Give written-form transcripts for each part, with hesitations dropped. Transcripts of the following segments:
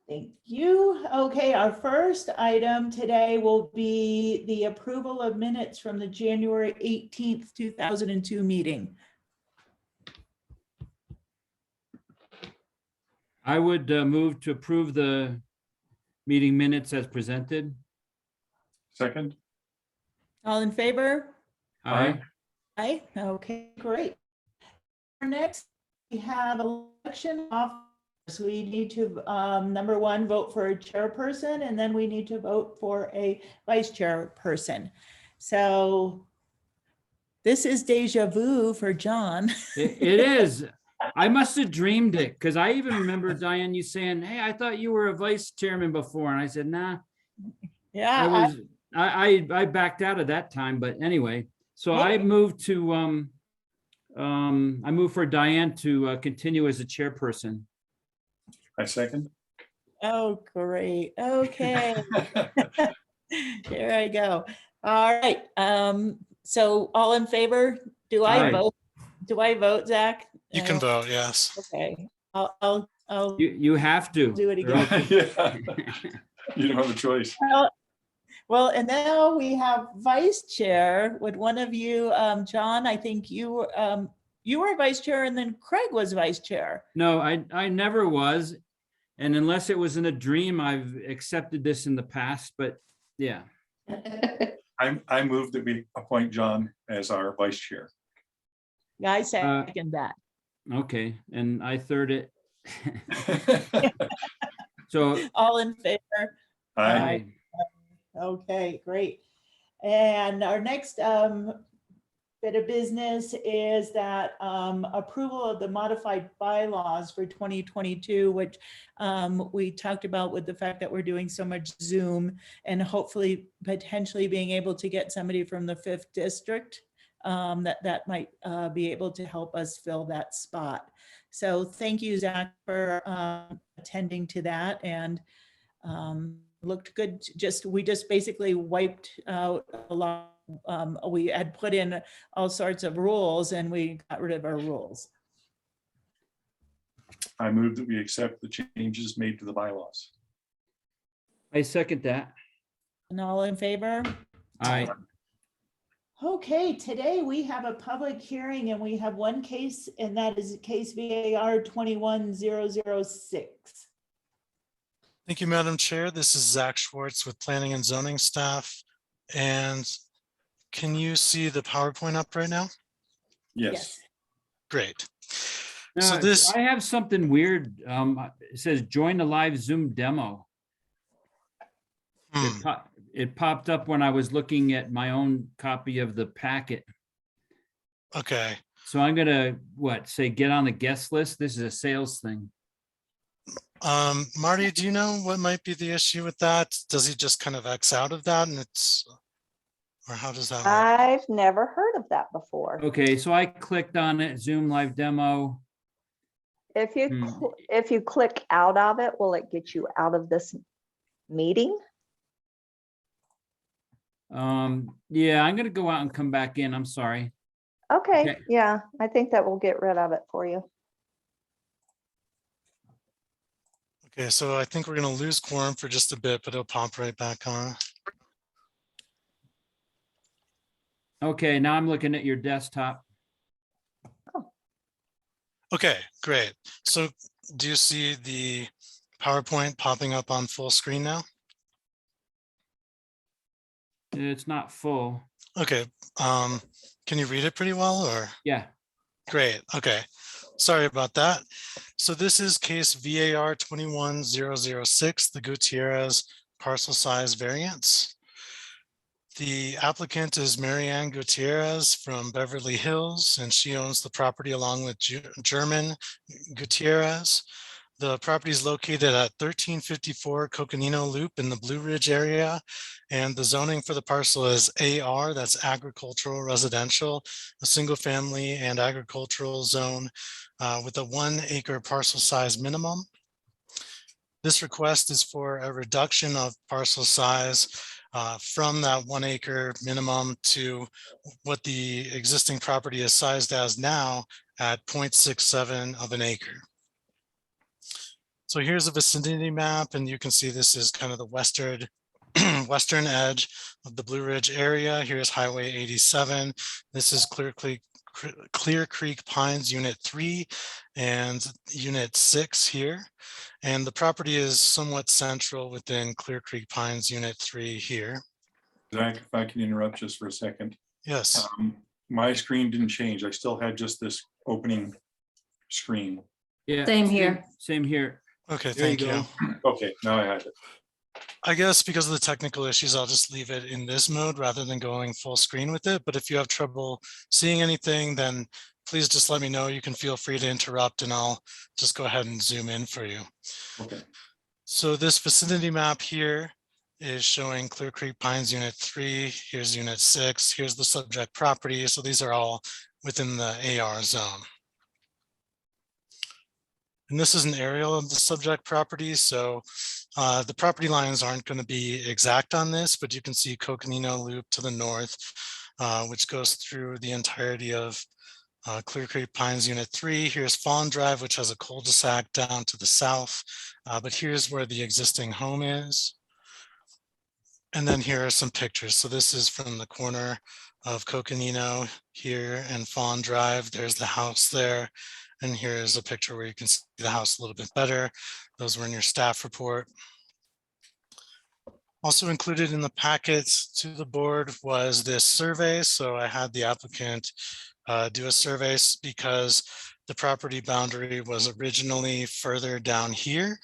Thank you. Okay, our first item today will be the approval of minutes from the January 18th, 2002 meeting. I would move to approve the meeting minutes as presented. Second. All in favor? Aye. Aye. Okay, great. Next, we have election officers. We need to, number one, vote for a chairperson, and then we need to vote for a vice chairperson. So this is deja vu for John. It is. I must have dreamed it because I even remember, Diane, you saying, hey, I thought you were a vice chairman before. And I said, nah, Yeah. I backed out of that time. But anyway, so I moved to, I moved for Diane to continue as a chairperson. I second. Oh, great. Okay. Here I go. All right. So all in favor? Do I Aye. vote? Do I vote, Zach? You can vote, yes. Okay. I'll You have to. do it again. Yeah. You don't have a choice. Well, and now we have vice chair. Would one of you, John, I think you were vice chair and then Craig was vice chair. No, I never was. And unless it was in a dream, I've accepted this in the past, but yeah. I move that we appoint John as our vice chair. I second that. Okay, and I third it. So All in favor? Aye. Okay, great. And our next bit of business is that approval of the modified bylaws for 2022, which we talked about with the fact that we're doing so much Zoom and hopefully potentially being able to get somebody from the 5th district that might be able to help us fill that spot. So thank you, Zach, for attending to that, and looked good. We just basically wiped out a lot. We had put in all sorts of rules and we got rid of our rules. I move that we accept the changes made to the bylaws. I second that. And all in favor? Aye. Okay, today we have a public hearing and we have one case, and that is case VAR 21006. Thank you, Madam Chair. This is Zach Schwartz with Planning and Zoning staff. And can you see the PowerPoint up right now? Yes. Great. Now, So this, I have something weird. It says join the live Zoom demo. It popped up when I was looking at my own copy of the packet. okay. So I'm gonna, say get on the guest list? This is a sales thing. Marty, do you know what might be the issue with that? Does he just kind of X out of that and or how does that work? I've never heard of that before. Okay, so I clicked on it, Zoom live demo. If you click out of it, will it get you out of this meeting? Yeah, I'm gonna go out and come back in. I'm sorry. Okay, Okay. yeah, I think that will get rid of it for you. Okay, so I think we're going to lose quorum for just a bit, but it'll pop right back on. Okay, now I'm looking at your desktop. Okay, great. So do you see the PowerPoint popping up on full screen now? It's not full. Okay, can you read it pretty well or? Yeah. Great, okay. Sorry about that. So this is case VAR 21006, the Gutierrez parcel size variance. The applicant is Marianne Gutierrez from Beverly Hills, and she owns the property along with German Gutierrez. The property is located at 1354 Coconino Loop in the Blue Ridge area, and the zoning for the parcel is AR, that's agricultural residential, a single family and agricultural zone with a 1 acre parcel size minimum. This request is for a reduction of parcel size from that 1 acre minimum to what the existing property is sized as now at 0.67 of an acre. So here's a vicinity map, and you can see this is kind of the western western edge of the Blue Ridge area. Here's Highway 87. This is Clear Creek Pines Unit 3 and Unit 6 here. And the property is somewhat central within Clear Creek Pines Unit 3 here. Zach, if I can interrupt just for a second. Yes. My screen didn't change. I still had just this opening screen. Yeah. Same here. Same here. Okay, There you thank you. go. Okay, now I have it. I guess because of the technical issues, I'll just leave it in this mode rather than going full screen with it. But if you have trouble seeing anything, then please just let me know. You can feel free to interrupt and I'll just go ahead and zoom in for you. Okay. So this vicinity map here is showing Clear Creek Pines Unit 3. Here's Unit 6. Here's the subject property. So these are all within the AR zone. And this is an aerial of the subject property. So the property lines aren't going to be exact on this, but you can see Coconino Loop to the north, which goes through the entirety of Clear Creek Pines Unit 3. Here's Fawn Drive, which has a cul-de-sac down to the south, but here's where the existing home is. And then here are some pictures. So this is from the corner of Coconino here and Fawn Drive. There's the house there. And here's a picture where you can see the house a little bit better. Those were in your staff report. Also included in the packets to the board was this survey. So I had the applicant do a survey because the property boundary was originally further down here.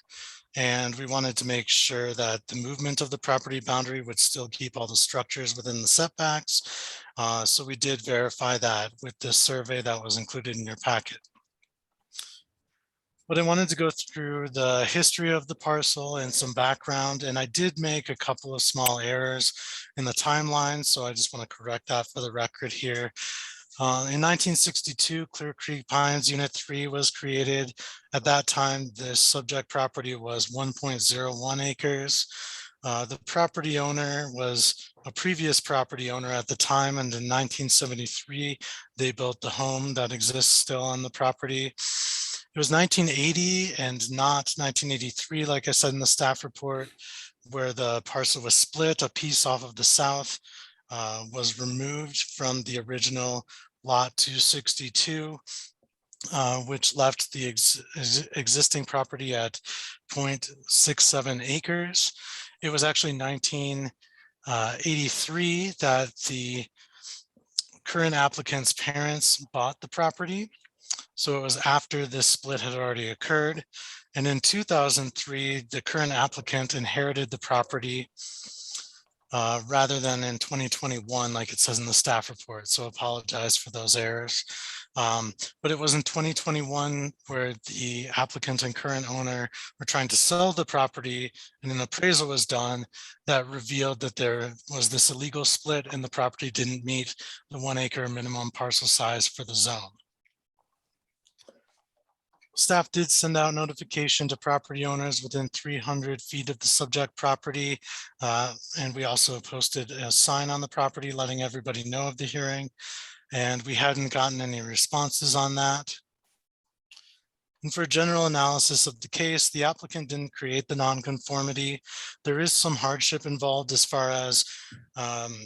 And we wanted to make sure that the movement of the property boundary would still keep all the structures within the setbacks. So we did verify that with this survey that was included in your packet. But I wanted to go through the history of the parcel and some background, and I did make a couple of small errors in the timeline, so I just want to correct that for the record here. In 1962, Clear Creek Pines Unit 3 was created. At that time, the subject property was 1.01 acres. The property owner was a previous property owner at the time, and in 1973, they built the home that exists still on the property. It was 1980 and not 1983, like I said in the staff report, where the parcel was split. A piece off of the south was removed from the original lot 262, which left the existing property at 0.67 acres. It was actually 1983 that the current applicant's parents bought the property. So it was after this split had already occurred. And in 2003, the current applicant inherited the property rather than in 2021, like it says in the staff report. So apologize for those errors. But it was in 2021 where the applicant and current owner were trying to sell the property, and an appraisal was done that revealed that there was this illegal split and the property didn't meet the 1 acre minimum parcel size for the zone. Staff did send out notification to property owners within 300 feet of the subject property. And we also posted a sign on the property letting everybody know of the hearing. And we hadn't gotten any responses on that. And for general analysis of the case, the applicant didn't create the nonconformity. There is some hardship involved as far as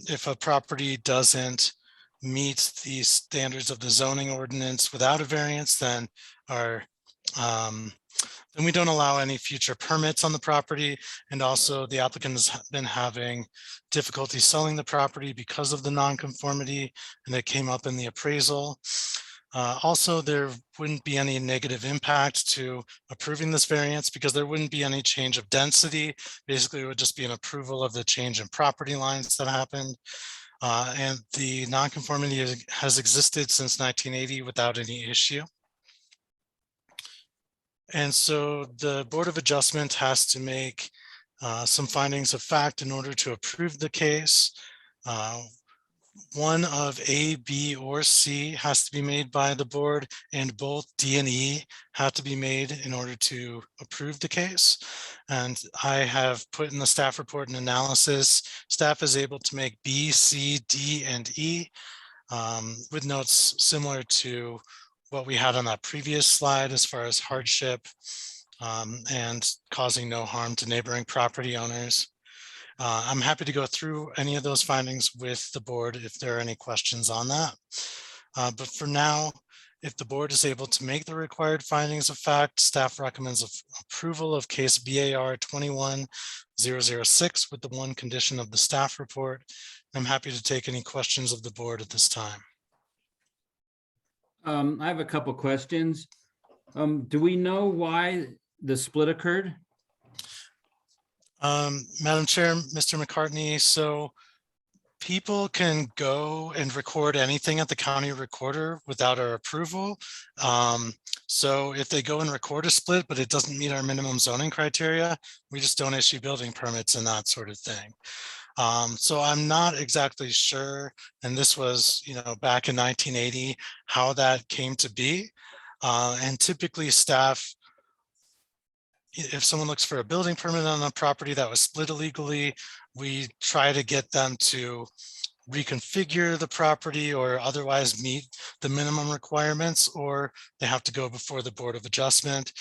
if a property doesn't meet the standards of the zoning ordinance without a variance, then we don't allow any future permits on the property. And also the applicant has been having difficulty selling the property because of the nonconformity, and it came up in the appraisal. Also, there wouldn't be any negative impact to approving this variance because there wouldn't be any change of density. Basically, it would just be an approval of the change in property lines that happened. And the nonconformity has existed since 1980 without any issue. And so the Board of Adjustment has to make some findings of fact in order to approve the case. One of A, B, or C has to be made by the board, and both D and E have to be made in order to approve the case. And I have put in the staff report an analysis. Staff is able to make B, C, D, and E with notes similar to what we had on that previous slide as far as hardship and causing no harm to neighboring property owners. I'm happy to go through any of those findings with the board if there are any questions on that. But for now, if the board is able to make the required findings of fact, staff recommends approval of case VAR 21-006 with the one condition of the staff report. I'm happy to take any questions of the board at this time. I have a couple questions. Do we know why the split occurred? Madam Chair, Mr. McCartney, so people can go and record anything at the county recorder without our approval. So if they go and record a split, but it doesn't meet our minimum zoning criteria, we just don't issue building permits and that sort of thing. So I'm not exactly sure, and this was, back in 1980, how that came to be. And typically staff, if someone looks for a building permit on a property that was split illegally, we try to get them to reconfigure the property or otherwise meet the minimum requirements, or they have to go before the Board of Adjustment.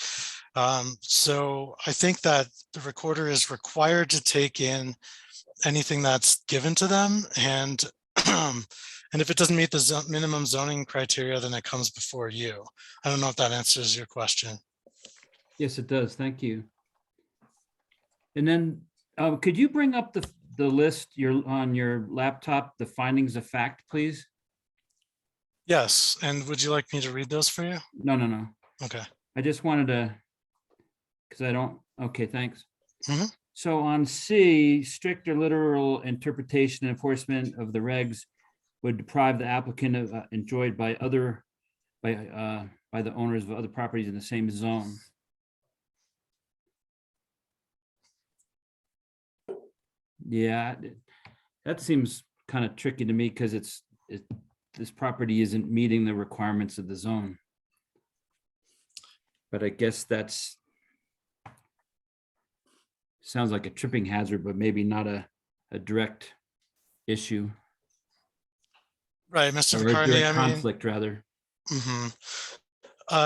So I think that the recorder is required to take in anything that's given to them, and and if it doesn't meet the minimum zoning criteria, then it comes before you. I don't know if that answers your question. Yes, it does. Thank you. And then could you bring up the list on your laptop, the findings of fact, please? Yes, and would you like me to read those for you? No. Okay. I just wanted to, because I don't, okay, thanks. Mhm. So on C, strict or literal interpretation and enforcement of the regs would deprive the applicant of enjoyed by the owners of other properties in the same zone. Yeah, that seems kind of tricky to me because this property isn't meeting the requirements of the zone. But I guess that's sounds like a tripping hazard, but maybe not a direct issue. Right, Mr. Or a McCartney, direct I mean, conflict rather.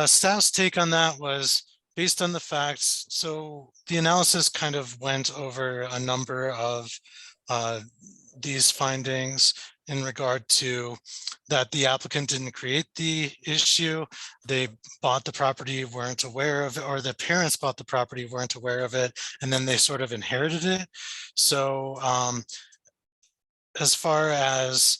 staff's take on that was based on the facts. So the analysis kind of went over a number of these findings in regard to that the applicant didn't create the issue. They bought the property, weren't aware of it, or the parents bought the property, weren't aware of it, and then they sort of inherited it. So as far as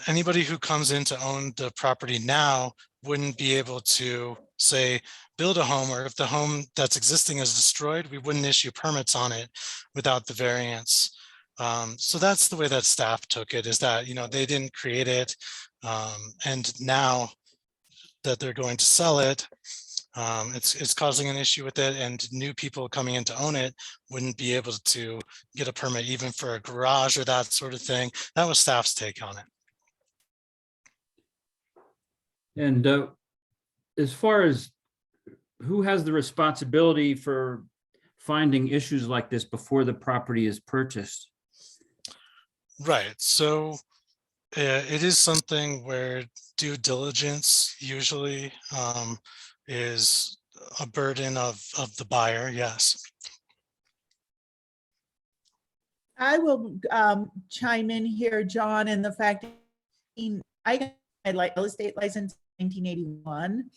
anybody who comes in to own the property now wouldn't be able to say build a home, or if the home that's existing is destroyed, we wouldn't issue permits on it without the variance. So that's the way that staff took it, is that they didn't create it, and now that they're going to sell it, it's causing an issue with it, and new people coming in to own it wouldn't be able to get a permit even for a garage or that sort of thing. That was staff's take on it. And as far as who has the responsibility for finding issues like this before the property is purchased? Right. So it is something where due diligence usually is a burden of the buyer. Yes. I will chime in here, John, in the fact that I got my real estate license in 1981.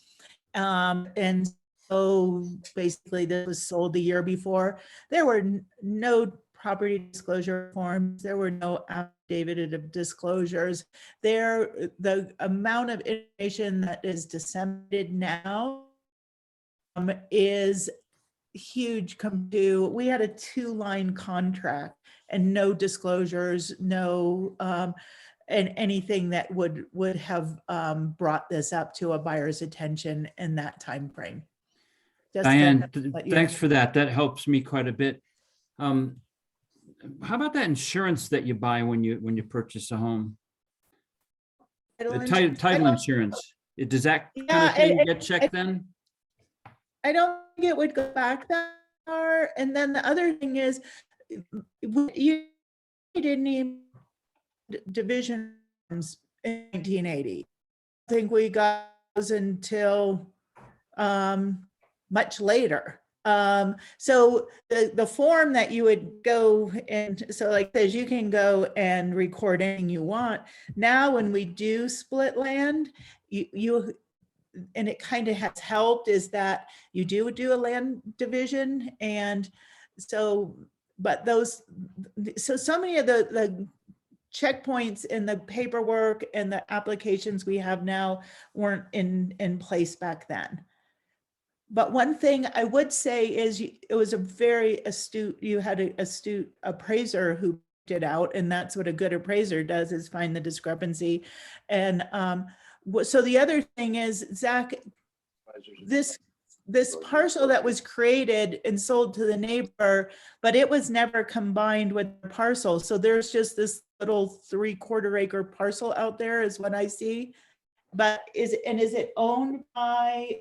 And so basically this was sold the year before. There were no property disclosure forms. There were no affidavit of disclosures. The amount of information that is disseminated now is huge. We had a 2-line contract and no disclosures, no and anything that would have brought this up to a buyer's attention in that time frame. Diane, thanks for that. That helps me quite a bit. How about that insurance that you buy when you purchase a home? The title insurance. Does that kind of thing get checked then? I don't think it would go back that far. And then the other thing is, you didn't even division in 1980. I think we got until much later. So the form that you would go and, so like says you can go and record anything you want. Now, when we do split land, you and it kind of has helped, is that you do a land division. And so, but those, so many of the checkpoints in the paperwork and the applications we have now weren't in place back then. But one thing I would say is it was a very astute, you had an astute appraiser who did out, and that's what a good appraiser does, is find the discrepancy. And so the other thing is, Zach, this parcel that was created and sold to the neighbor, but it was never combined with the parcel. So there's just this little 3/4 acre parcel out there is what I see. But is it owned by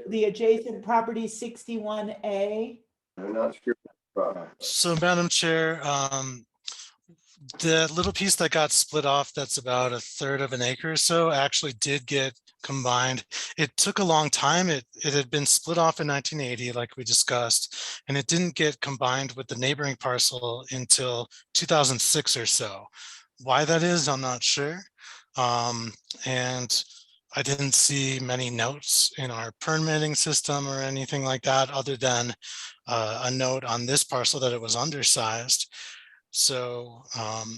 the adjacent property 61A? I'm not sure. So Madam Chair, the little piece that got split off, that's about 1/3 of an acre or so, actually did get combined. It took a long time. It had been split off in 1980, like we discussed, and it didn't get combined with the neighboring parcel until 2006 or so. Why that is, I'm not sure. And I didn't see many notes in our permitting system or anything like that, other than a note on this parcel that it was undersized. So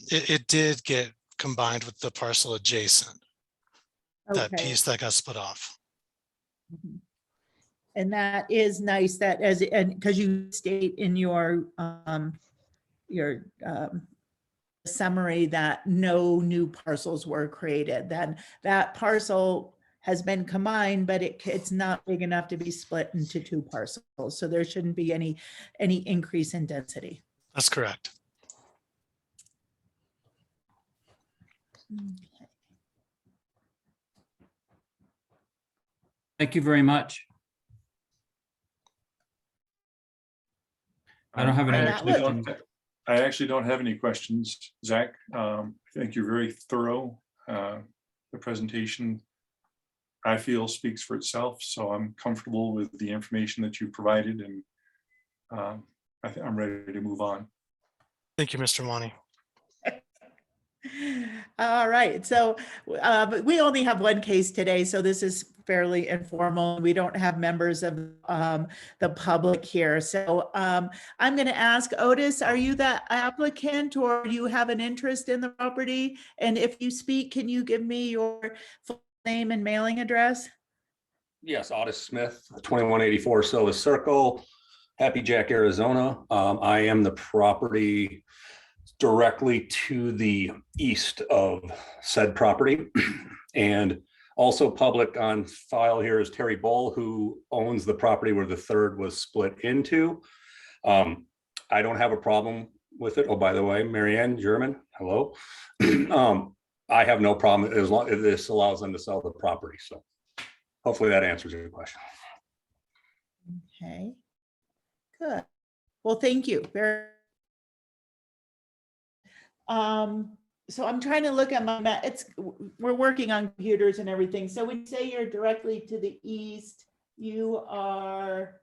it did get combined with the parcel adjacent, that Okay. piece that got split off. Mhm. And that is nice, that and because you state in your summary that no new parcels were created, then that parcel has been combined, but it's not big enough to be split into 2 parcels. So there shouldn't be any increase in density. That's correct. Okay. Thank you very much. I don't have any questions. I actually don't have any questions, Zach. I think you're very thorough. The presentation, I feel, speaks for itself, so I'm comfortable with the information that you provided, and I think I'm ready to move on. Thank you, Mr. Wani. All right, so but we only have one case today, so this is fairly informal. We don't have members of the public here. So I'm going to ask Otis, are you the applicant, or do you have an interest in the property? And if you speak, can you give me your full name and mailing address? Yes, Otis Smith, 2184 Silver Circle, Happy Jack, Arizona. I am the property directly to the east of said property. And also public on file here is Terry Bull, who owns the property where the 3rd was split into. I don't have a problem with it. Oh, by the way, Marianne German, hello. I have no problem as long as this allows them to sell the property. So hopefully that answers your question. Okay, good. Well, thank you. So I'm trying to look at my map. We're working on computers and everything. So when you say you're directly to the east, you are.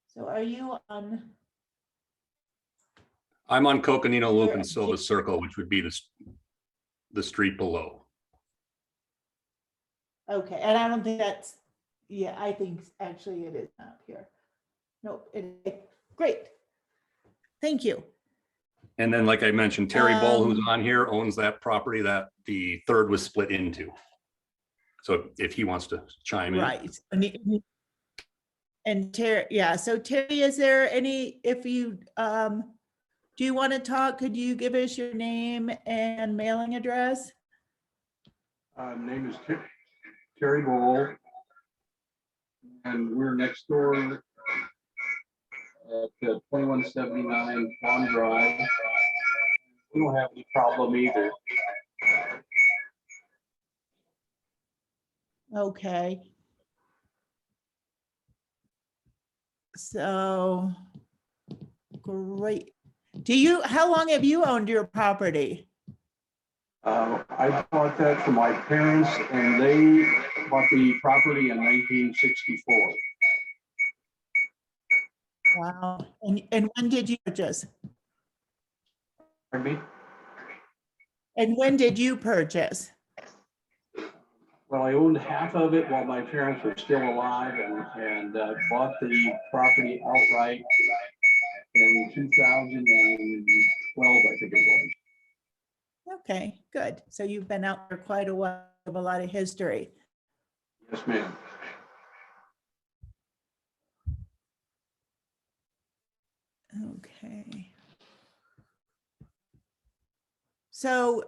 So are you on? I'm on Coconino Loop You're- and Silver Circle, which would be the street below. Okay, and I don't think that's, yeah, I think actually it is up here. Nope, great. Thank you. And then, like I mentioned, Terry Bull, who's Um, on here, owns that property that the 3rd was split into. So if he wants to chime in. Right. And Terry, yeah, so Terry, is there any, if you, do you want to talk? Could you give us your name and mailing address? Name is Terry Bull, and we're next door at 2179 Pond Drive. We don't have any problem either. Okay. So, great. How long have you owned your property? I bought that for my parents and they bought the property in 1964. Wow. And when did you purchase? Pardon me? And when did you purchase? Well, I owned half of it while my parents were still alive and bought the property outright in 2012, I think it was. Okay, good. So you've been out there quite a while, have a lot of history. Yes, ma'am. Okay. So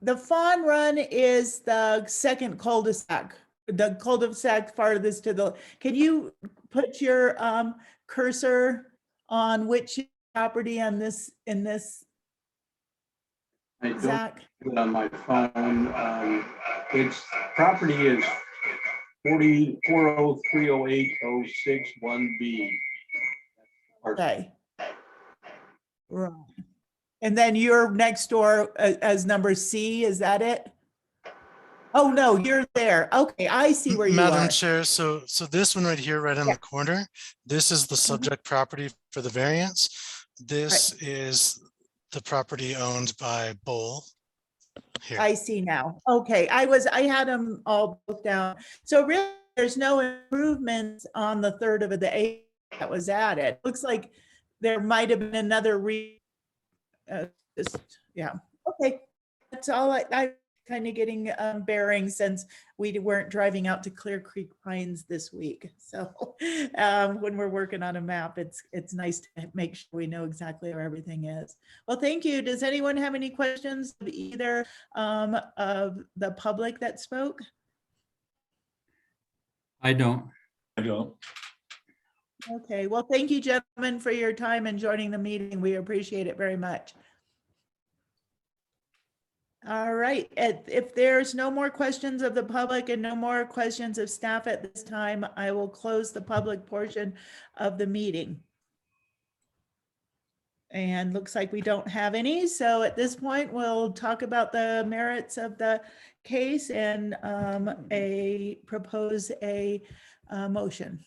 the Fawn Run is the second cul-de-sac, the cul-de-sac farthest to the, can you put your cursor on which property on this, in this, I don't Zach? have it on my phone. Its property is 4030806 Okay. Right. And then you're next door as number C, is that it? Oh, no, you're there. Okay, I see where you Madam are. Chair, so this one right here, right in Yeah. the corner, this is the subject property for the variance. This is the property owned by Bowl. Here, I see now. Okay, I had them all both down. So really, there's no improvements on the third of the eight that was added. Looks like there might have been another yeah, okay. That's all I kind of getting bearings since we weren't driving out to Clear Creek Pines this week. So when we're working on a map, it's nice to make sure we know exactly where everything is. Well, thank you. Does anyone have any questions of either of the public that spoke? I don't. I don't. Okay, well, thank you, gentlemen, for your time and joining the meeting. We appreciate it very much. All right, if there's no more questions of the public and no more questions of staff at this time, I will close the public portion of the meeting. And looks like we don't have any, so at this point, we'll talk about the merits of the case and propose a motion.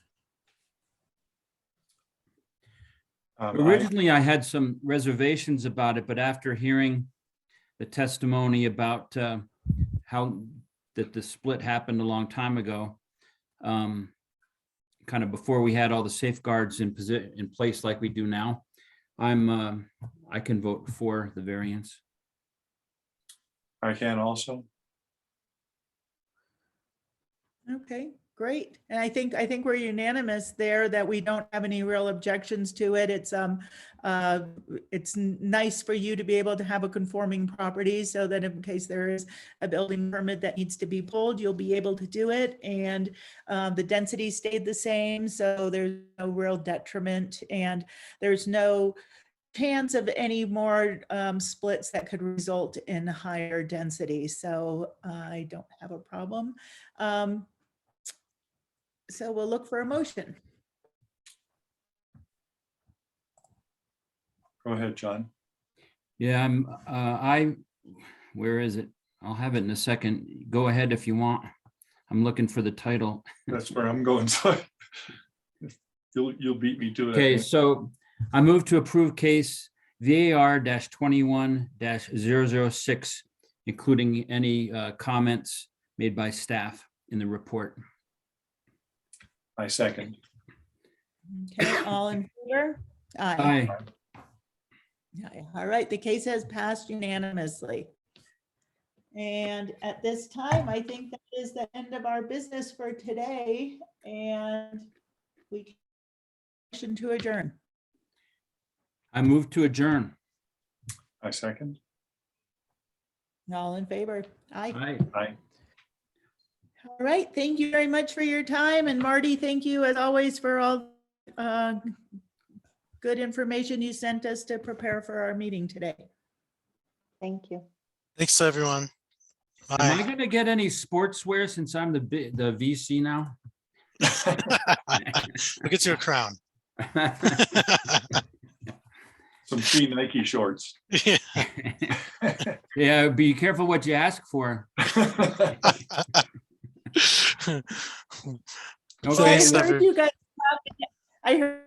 Originally, I had some reservations about it, but after hearing the testimony about how that the split happened a long time ago, kind of before we had all the safeguards in place like we do now, I can vote for the variance. I can also. Okay, great. And I think we're unanimous there that we don't have any real objections to it. It's nice for you to be able to have a conforming property so that in case there is a building permit that needs to be pulled, you'll be able to do it. And the density stayed the same, so there's no real detriment and there's no chance of any more splits that could result in higher density. So I don't have a problem. So we'll look for a motion. Go ahead, John. Yeah, where is it? I'll have it in a second. Go ahead if you want. I'm looking for the title. That's where I'm going. So you'll beat me to it. Okay, so I move to approve case VAR-21-006, including any comments made by staff in the report. I second. Okay, all in favor? Aye. Aye. All right, the case has passed unanimously. And at this time, I think that is the end of our business for today. And we can motion to adjourn. I move to adjourn. I second. All in favor? Aye. Aye. Aye. All right, thank you very much for your time. And Marty, thank you as always for all good information you sent us to prepare for our meeting today. Thank you. thanks everyone. Am I Bye. going to get any sportswear since I'm the VC now? We'll get you a crown. Some free Nike shorts. Yeah. Yeah, be careful what you ask for. So I Okay, Thanks, heard you guys, I heard